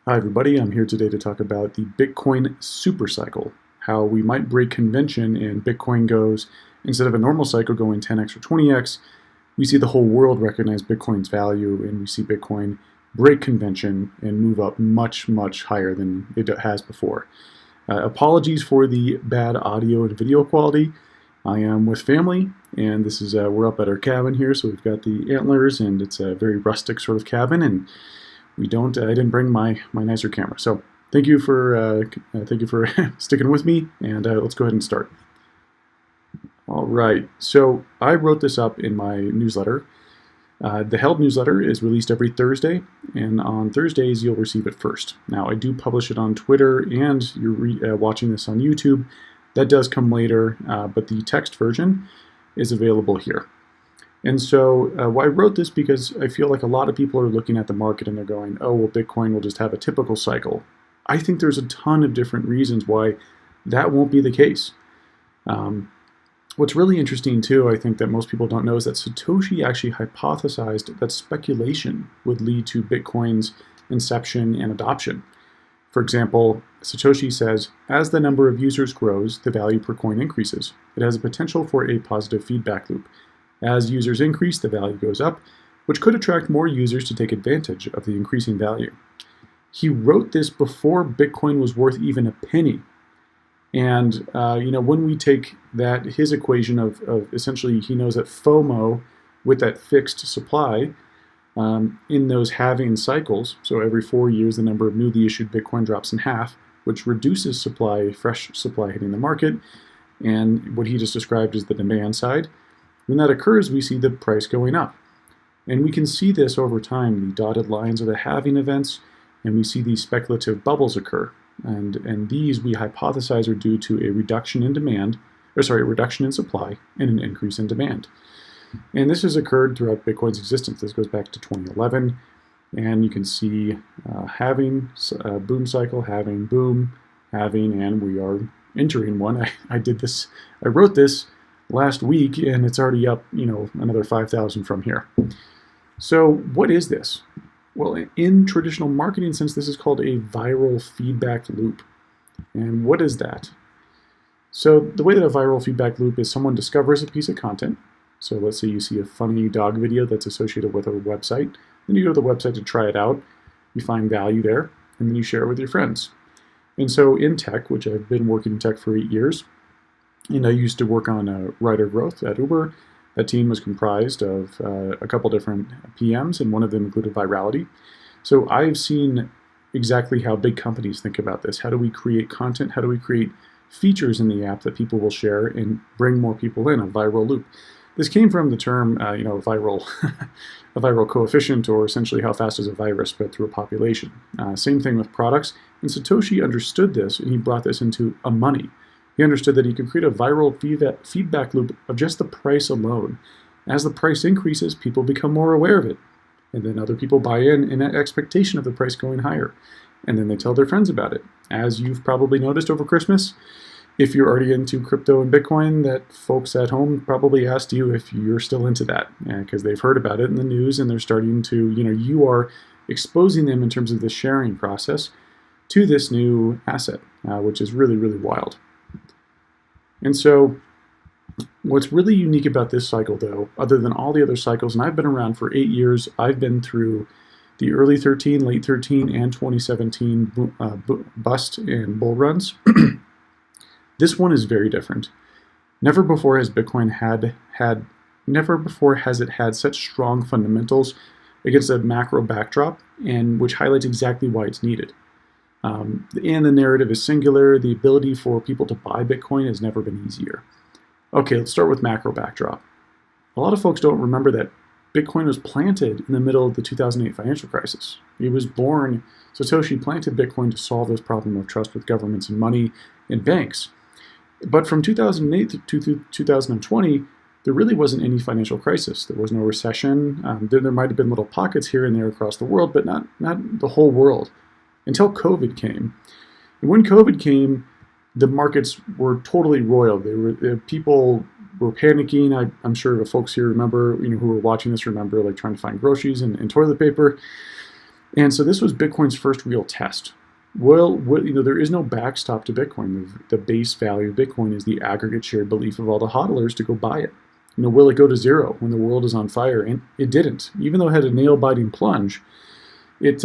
Hi everybody, I'm here today to talk about the Bitcoin SuperCycle, how we might break convention and Bitcoin goes, instead of a normal cycle going 10x or 20x, we see the whole world recognize Bitcoin's value and we see Bitcoin break convention and move up much, much higher than it has before. Apologies for the bad audio and video quality. I am with family and this is, we're up at our cabin here, so we've got the antlers and it's a very rustic sort of cabin, and I didn't bring my nicer camera. So thank you for sticking with me, and let's go ahead and start. All right, so I wrote this up in my newsletter. The Held newsletter is released every Thursday, and on Thursdays you'll receive it first. Now I do publish it on Twitter, and you're watching this on YouTube. That does come later, but the text version is available here. And so I wrote this because I feel like a lot of people are looking at the market and they're going, oh, well, Bitcoin will just have a typical cycle. I think there's a ton of different reasons why that won't be the case. What's really interesting, too, I think that most people don't know, is that Satoshi actually hypothesized that speculation would lead to Bitcoin's inception and adoption. For example, Satoshi says, as the number of users grows, the value per coin increases. It has a potential for a positive feedback loop. As users increase, the value goes up, which could attract more users to take advantage of the increasing value. He wrote this before Bitcoin was worth even a penny. And when we take that, his equation of essentially, he knows that FOMO, with that fixed supply, in those halving cycles, so every 4 years the number of newly issued Bitcoin drops in half, which reduces supply, fresh supply hitting the market, and what he just described as the demand side. When that occurs, we see the price going up. And we can see this over time. The dotted lines are the halving events, and we see these speculative bubbles occur. And these we hypothesize are due to a reduction in supply and an increase in demand. And this has occurred throughout Bitcoin's existence. This goes back to 2011. And you can see halving, boom cycle, halving, boom, halving, and we are entering one. I wrote this last week, and it's already up, another 5,000 from here. So what is this? Well, in traditional marketing sense, this is called a viral feedback loop. And what is that? So the way that a viral feedback loop is, someone discovers a piece of content. So let's say you see a funny dog video that's associated with a website. Then you go to the website to try it out. You find value there, and then you share it with your friends. And so in tech, which I've been working in tech for 8 years, and I used to work on rider growth at Uber. That team was comprised of a couple different PMs, and one of them included virality. So I've seen exactly how big companies think about this. How do we create content? How do we create features in the app that people will share and bring more people in, a viral loop? This came from the term, viral, a viral coefficient, or essentially how fast is a virus spread through a population. Same thing with products. And Satoshi understood this, and he brought this into money. He understood that he could create a viral feedback loop of just the price alone. As the price increases, people become more aware of it. And then other people buy in expectation of the price going higher. And then they tell their friends about it. As you've probably noticed over Christmas, if you're already into crypto and Bitcoin, that folks at home probably asked you if you're still into that, because they've heard about it in the news, and they're starting to, you are exposing them in terms of the sharing process to this new asset, which is really, really wild. And so what's really unique about this cycle, though, other than all the other cycles, and I've been around for 8 years, I've been through the early 13, late 13, and 2017 bust and bull runs. This one is very different. Never before has Bitcoin had such strong fundamentals against a macro backdrop, and which highlights exactly why it's needed. And the narrative is singular. The ability for people to buy Bitcoin has never been easier. Okay, let's start with macro backdrop. A lot of folks don't remember that Bitcoin was planted in the middle of the 2008 financial crisis. It was born, Satoshi planted Bitcoin to solve this problem of trust with governments and money and banks. But from 2008 to 2020, there really wasn't any financial crisis. There was no recession. There might have been little pockets here and there across the world, but not the whole world, until COVID came. And when COVID came, the markets were totally roiled. People were panicking. I'm sure the folks here remember, who were watching this remember, like trying to find groceries and toilet paper. And so this was Bitcoin's first real test. Well, there is no backstop to Bitcoin. The base value of Bitcoin is the aggregate shared belief of all the hodlers to go buy it. Will it go to zero when the world is on fire? And it didn't. Even though it had a nail-biting plunge, it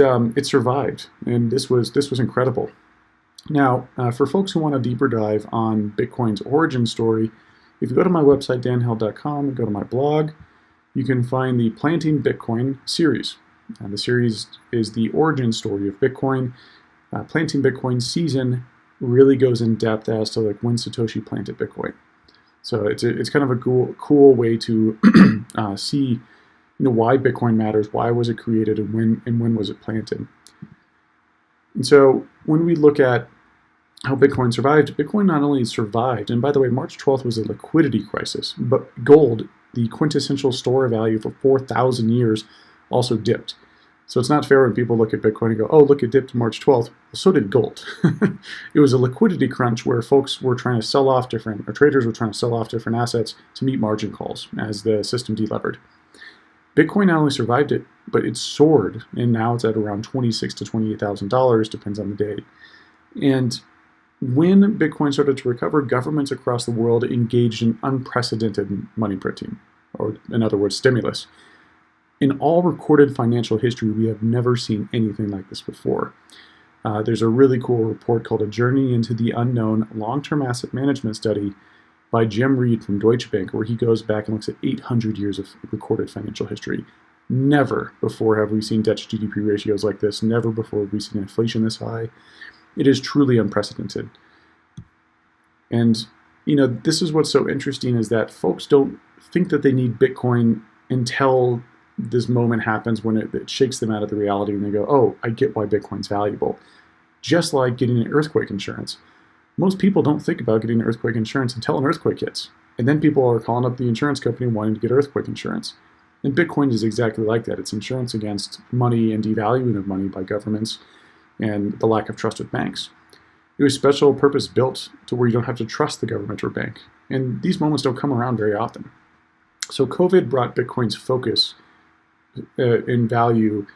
survived, and this was incredible. Now, for folks who want a deeper dive on Bitcoin's origin story, if you go to my website, danheld.com, and go to my blog, you can find the Planting Bitcoin series. The series is the origin story of Bitcoin. Planting Bitcoin season really goes in depth as to like when Satoshi planted Bitcoin. So it's kind of a cool way to see why Bitcoin matters, why was it created, and when was it planted. And so when we look at how Bitcoin survived, Bitcoin not only survived, and by the way, March 12th was a liquidity crisis, but gold, the quintessential store of value for 4,000 years, also dipped. So it's not fair when people look at Bitcoin and go, oh, look, it dipped March 12th. Well, so did gold. It was a liquidity crunch where folks were trying to sell off traders were trying to sell off different assets to meet margin calls as the system delevered. Bitcoin not only survived it, but it soared, and now it's at around $26,000 to $28,000, depends on the day. And when Bitcoin started to recover, governments across the world engaged in unprecedented money printing, or in other words, stimulus. In all recorded financial history, we have never seen anything like this before. There's a really cool report called A Journey into the Unknown Long-Term Asset Management Study by Jim Reed from Deutsche Bank, where he goes back and looks at 800 years of recorded financial history. Never before have we seen debt-to-GDP ratios like this. Never before have we seen inflation this high. It is truly unprecedented. And, this is what's so interesting is that folks don't think that they need Bitcoin until this moment happens when it shakes them out of the reality and they go, oh, I get why Bitcoin's valuable. Just like getting an earthquake insurance. Most people don't think about getting earthquake insurance until an earthquake hits. And then people are calling up the insurance company wanting to get earthquake insurance. And Bitcoin is exactly like that. It's insurance against money and devaluing of money by governments and the lack of trust with banks. It was special purpose built to where you don't have to trust the government or bank. And these moments don't come around very often. So COVID brought Bitcoin's focus in value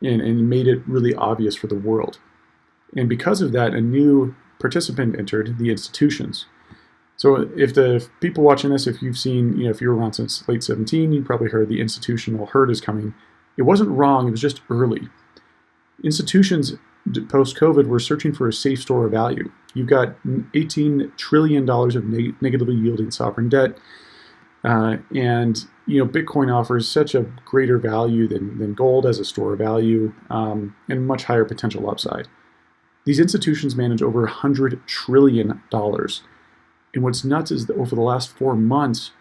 and made it really obvious for the world. And because of that, a new participant entered, the institutions. So if the people watching this, if you've seen, if you were around since late 2017, you probably heard the institutional herd is coming. It wasn't wrong, it was just early. Institutions post-COVID were searching for a safe store of value. You've got $18 trillion of negatively yielding sovereign debt. And Bitcoin offers such a greater value than gold as a store of value, and much higher potential upside. These institutions manage over $100 trillion. And what's nuts is that over the last 4 months,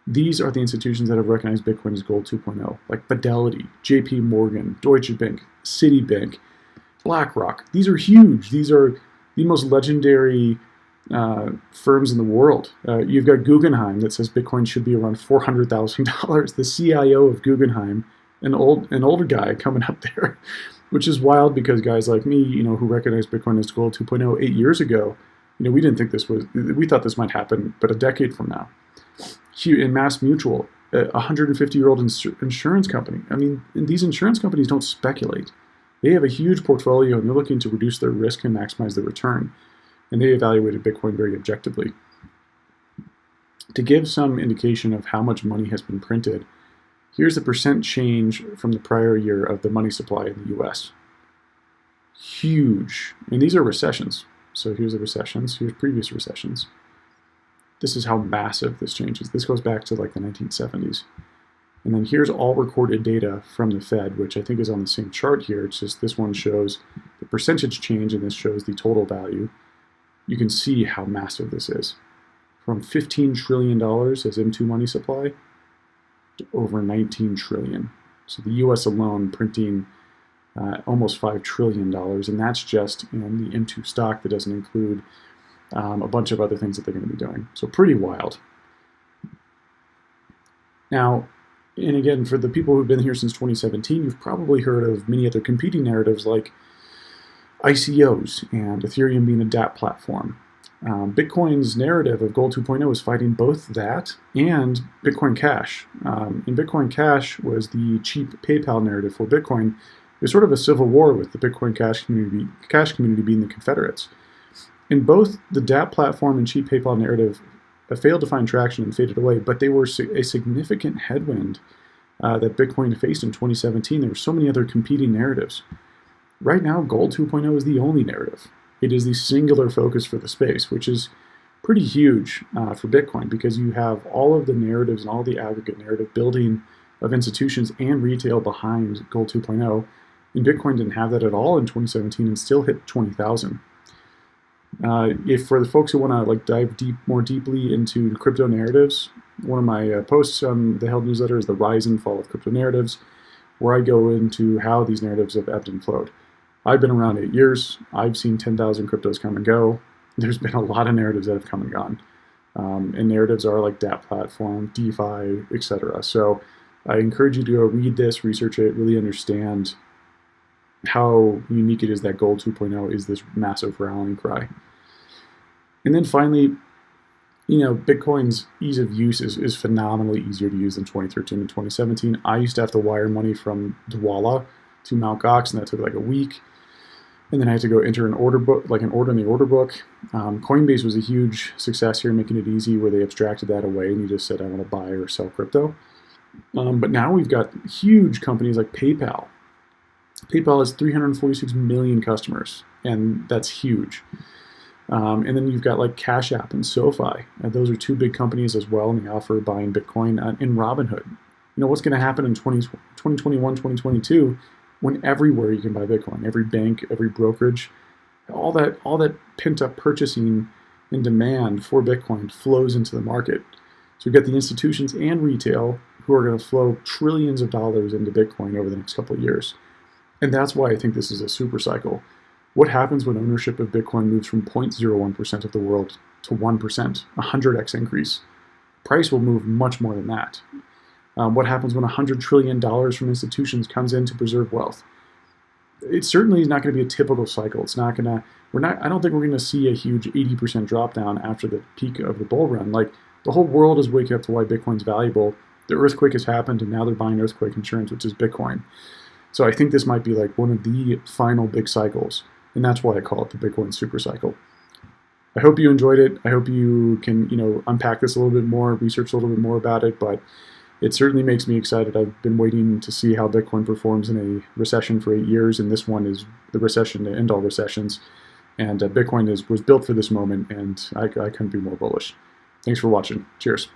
these are the institutions that have recognized Bitcoin as Gold 2.0, like Fidelity, JP Morgan, Deutsche Bank, Citibank, BlackRock. These are huge. These are the most legendary firms in the world. You've got Guggenheim that says Bitcoin should be around $400,000. The CIO of Guggenheim, an older guy coming up there, which is wild because guys like me, who recognized Bitcoin as Gold 2.0 8 years ago, we didn't think we thought this might happen, but a decade from now. In Mass Mutual, a 150-year-old insurance company. I mean, these insurance companies don't speculate. They have a huge portfolio and they're looking to reduce their risk and maximize their return. And they evaluated Bitcoin very objectively. To give some indication of how much money has been printed, here's the percent change from the prior year of the money supply in the US. Huge. And these are recessions. So here's the recessions, here's previous recessions. This is how massive this change is. This goes back to like the 1970s. And then here's all recorded data from the Fed, which I think is on the same chart here. It's just this one shows the percentage change and this shows the total value. You can see how massive this is. From $15 trillion as M2 money supply to over $19 trillion. So the US alone printing almost $5 trillion, and that's just in the M2 stock. That doesn't include a bunch of other things that they're going to be doing. So pretty wild. Now, and again, for the people who've been here since 2017, you've probably heard of many other competing narratives like ICOs and Ethereum being a DApp platform. Bitcoin's narrative of Gold 2.0 is fighting both that and Bitcoin Cash. And Bitcoin Cash was the cheap PayPal narrative for Bitcoin, was sort of a civil war with the Bitcoin Cash community being the Confederates. In both the dApp platform and cheap PayPal narrative failed to find traction and faded away, but they were a significant headwind that Bitcoin faced in 2017. There were so many other competing narratives. Right now, Gold 2.0 is the only narrative. It is the singular focus for the space, which is pretty huge for Bitcoin, because you have all of the narratives and all the aggregate narrative building of institutions and retail behind Gold 2.0. And Bitcoin didn't have that at all in 2017 and still hit 20,000. If for the folks who want to dive more deeply into crypto narratives, one of my posts on the Held newsletter is the rise and fall of crypto narratives, where I go into how these narratives have ebbed and flowed. I've been around 8 years. I've seen 10,000 cryptos come and go. There's been a lot of narratives that have come and gone. And narratives are like dApp platform, DeFi, etc. So I encourage you to go read this, research it, really understand how unique it is that Gold 2.0 is this massive rallying cry. And then finally, Bitcoin's ease of use is phenomenally easier to use than 2013 and 2017. I used to have to wire money from Dwolla to Mt. Gox, and that took like a week. And then I had to go enter an order book, like an order in the order book. Coinbase was a huge success here, making it easy, where they abstracted that away and you just said, I want to buy or sell crypto. But now we've got huge companies like PayPal. PayPal has 346 million customers, and that's huge. And then you've got like Cash App and SoFi. Those are two big companies as well, and they offer buying Bitcoin in Robinhood. What's going to happen in 2021, 2022, when everywhere you can buy Bitcoin, every bank, every brokerage, all that pent-up purchasing and demand for Bitcoin flows into the market. So you've got the institutions and retail who are going to flow trillions of dollars into Bitcoin over the next couple of years. And that's why I think this is a super cycle. What happens when ownership of Bitcoin moves from 0.01% of the world to 1%, 100x increase? Price will move much more than that. What happens when $100 trillion from institutions comes in to preserve wealth? It certainly is not going to be a typical cycle. It's not going to, I don't think we're going to see a huge 80% drop down after the peak of the bull run. Like, the whole world is waking up to why Bitcoin's valuable. The earthquake has happened, and now they're buying earthquake insurance, which is Bitcoin. So I think this might be like one of the final big cycles, and that's why I call it the Bitcoin super cycle. I hope you enjoyed it. I hope you can, unpack this a little bit more, research a little bit more about it, but it certainly makes me excited. I've been waiting to see how Bitcoin performs in a recession for 8 years, and this one is the recession to end all recessions. And Bitcoin was built for this moment, and I couldn't be more bullish. Thanks for watching. Cheers.